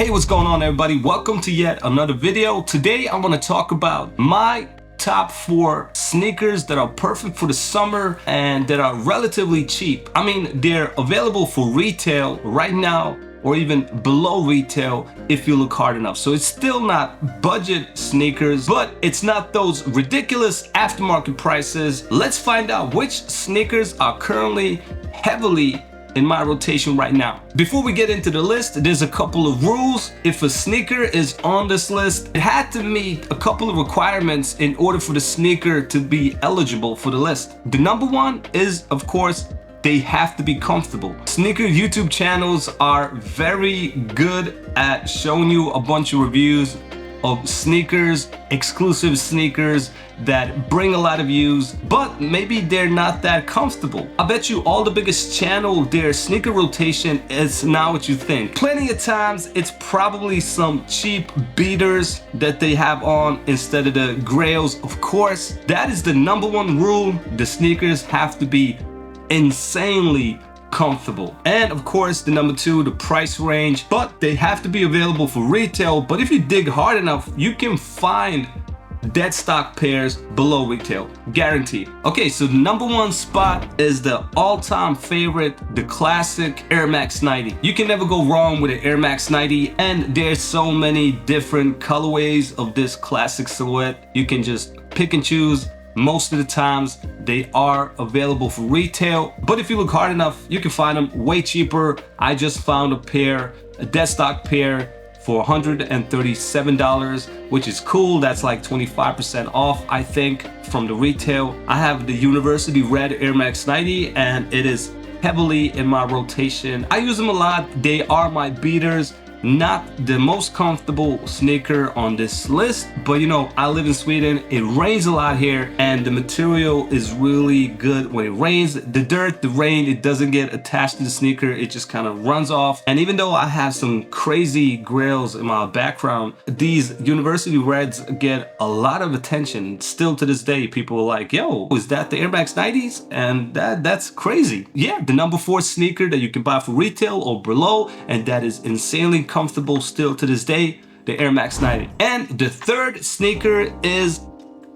Hey, what's going on, everybody? Welcome to yet another video. Today I want to talk about my top 4 sneakers that are perfect for the summer and that are relatively cheap. I mean, they're available for retail right now or even below retail if you look hard enough. So it's still not budget sneakers, but it's not those ridiculous aftermarket prices. Let's find out which sneakers are currently heavily in my rotation right now. Before we get into the list, there's a couple of rules. If a sneaker is on this list, it had to meet a couple of requirements in order for the sneaker to be eligible for the list. The number one is, of course, they have to be comfortable. Sneaker YouTube channels are very good at showing you a bunch of reviews of sneakers, exclusive sneakers that bring a lot of views, but maybe they're not that comfortable. I bet you all the biggest channel, their sneaker rotation is not what you think. Plenty of times it's probably some cheap beaters that they have on instead of the grails. Of course, that is the number one rule. The sneakers have to be insanely comfortable. And of course, the number 2, the price range, but they have to be available for retail. But if you dig hard enough, you can find dead stock pairs below retail, guaranteed. Okay, so the number 1 spot is the all-time favorite, the classic Air Max 90. You can never go wrong with an Air Max 90, and there's so many different colorways of this classic silhouette. You can just pick and choose. Most of the times they are available for retail, but if you look hard enough, you can find them way cheaper. I just found a dead stock pair for $137, which is cool. That's like 25% off, I think, from the retail. I have the University Red Air Max 90 and it is heavily in my rotation. I use them a lot. They are my beaters. Not the most comfortable sneaker on this list, but you know, I live in Sweden. It rains a lot here and the material is really good when it rains. The dirt, the rain, it doesn't get attached to the sneaker. It just kind of runs off. And even though I have some crazy grails in my background, these University Reds get a lot of attention. Still to this day, people are like, yo, is that the Air Max 90s? And that's crazy. Yeah, the number 4 sneaker that you can buy for retail or below, and that is insanely comfortable still to this day, the Air Max 90. And the 3rd sneaker is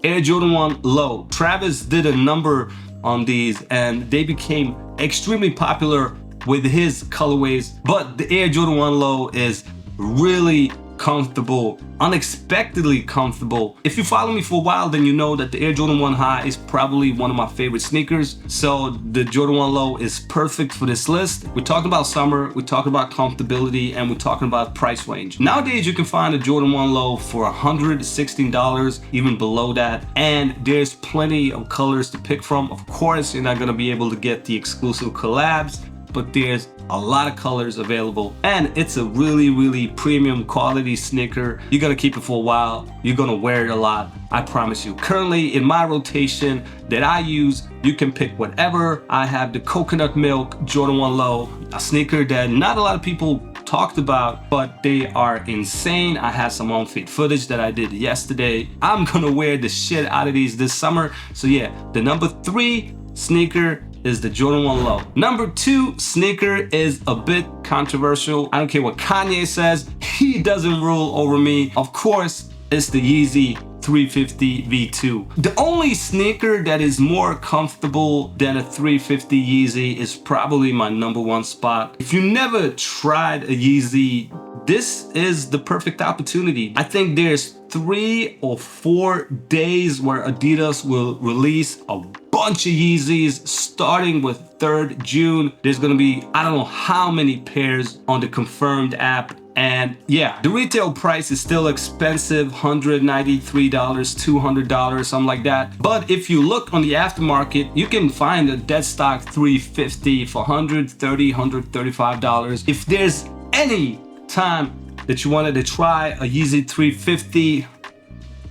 Air Jordan 1 Low. Travis did a number on these and they became extremely popular with his colorways, but the Air Jordan 1 Low is really comfortable, unexpectedly comfortable. If you follow me for a while, then you know that the Air Jordan 1 High is probably one of my favorite sneakers. So the Jordan 1 Low is perfect for this list. We're talking about summer, we're talking about comfortability, and we're talking about price range. Nowadays, you can find a Jordan 1 Low for $116, even below that. And there's plenty of colors to pick from. Of course, you're not gonna be able to get the exclusive collabs, but there's a lot of colors available and it's a really premium quality sneaker. You're gonna keep it for a while, you're gonna wear it a lot, I promise you. Currently in my rotation that I use, you can pick whatever. I have the Coconut Milk Jordan 1 Low, a sneaker that not a lot of people talked about, but they are insane. I have some on-feet footage that I did yesterday. I'm gonna wear the shit out of these this summer. So yeah, the number 3 sneaker is the Jordan 1 Low. Number 2 sneaker is a bit controversial. I don't care what Kanye says, he doesn't rule over me. Of course, it's the Yeezy 350 V2. The only sneaker that is more comfortable than a 350 Yeezy is probably my number 1 spot. If you never tried a Yeezy, this is the perfect opportunity. I think there's 3 or 4 days where Adidas will release a bunch of Yeezys starting with 3rd June. There's gonna be, I don't know how many pairs on the confirmed app. And yeah, the retail price is still expensive, $193, $200, something like that. But if you look on the aftermarket, you can find a dead stock 350 for $130, $135. If there's any time that you wanted to try a Yeezy 350,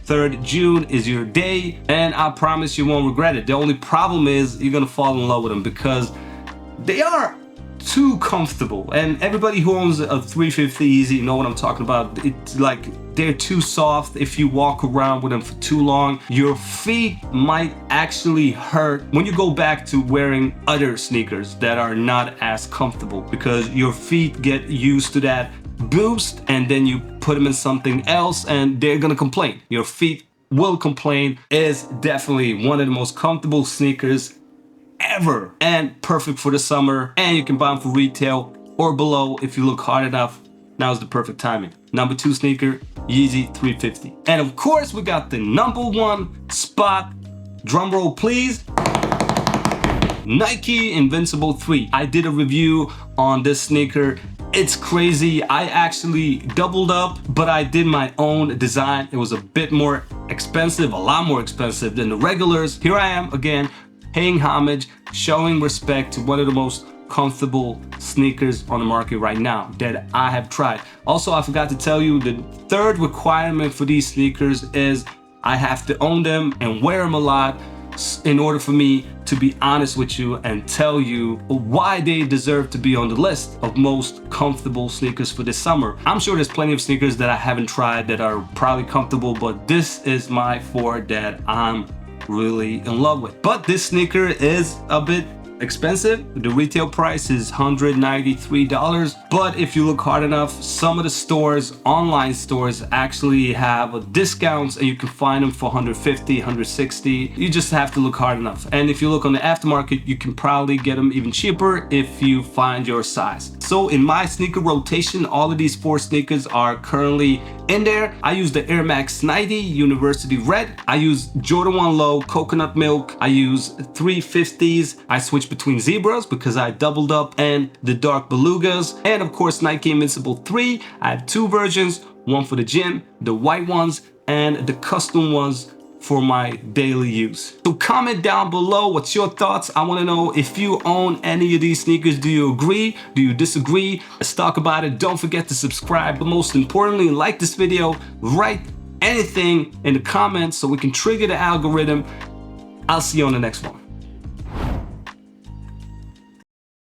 3rd June is your day, and I promise you won't regret it. The only problem is you're gonna fall in love with them because they are too comfortable, and everybody who owns a 350 Yeezy know what I'm talking about. It's like they're too soft. If you walk around with them for too long, your feet might actually hurt when you go back to wearing other sneakers that are not as comfortable, because your feet get used to that boost and then you put them in something else and they're gonna complain. Your feet will complain. Is definitely one of the most comfortable sneakers ever and perfect for the summer, and you can buy them for retail or below if you look hard enough. Now is the perfect timing. Number 2 sneaker, Yeezy 350. And of course we got the number 1 spot, drum roll please, Nike Invincible 3. I did a review on this sneaker. It's crazy. I actually doubled up, but I did my own design. It was a bit more expensive, a lot more expensive than the regulars. Here I am again, paying homage, showing respect to one of the most comfortable sneakers on the market right now that I have tried. Also, I forgot to tell you, the 3rd requirement for these sneakers is I have to own them and wear them a lot in order for me to be honest with you and tell you why they deserve to be on the list of most comfortable sneakers for this summer. I'm sure there's plenty of sneakers that I haven't tried that are probably comfortable, but this is my 4 that I'm really in love with. But this sneaker is a bit expensive. The retail price is $193, but if you look hard enough, some of the stores, online stores, actually have discounts and you can find them for $150, $160. You just have to look hard enough. And if you look on the aftermarket, you can probably get them even cheaper if you find your size. So in my sneaker rotation, all of these 4 sneakers are currently in there. I use the Air Max 90 University Red. I use Jordan 1 Low Coconut Milk. I use 350s. I switch between zebras because I doubled up, and the dark belugas, and of course Nike Invincible 3. I have 2 versions, one for the gym, the white ones, and the custom ones for my daily use. So comment down below what's your thoughts. I want to know if you own any of these sneakers. Do you agree? Do you disagree? Let's talk about it. Don't forget to subscribe, but most importantly, like this video, write anything in the comments so we can trigger the algorithm. I'll see you on the next one.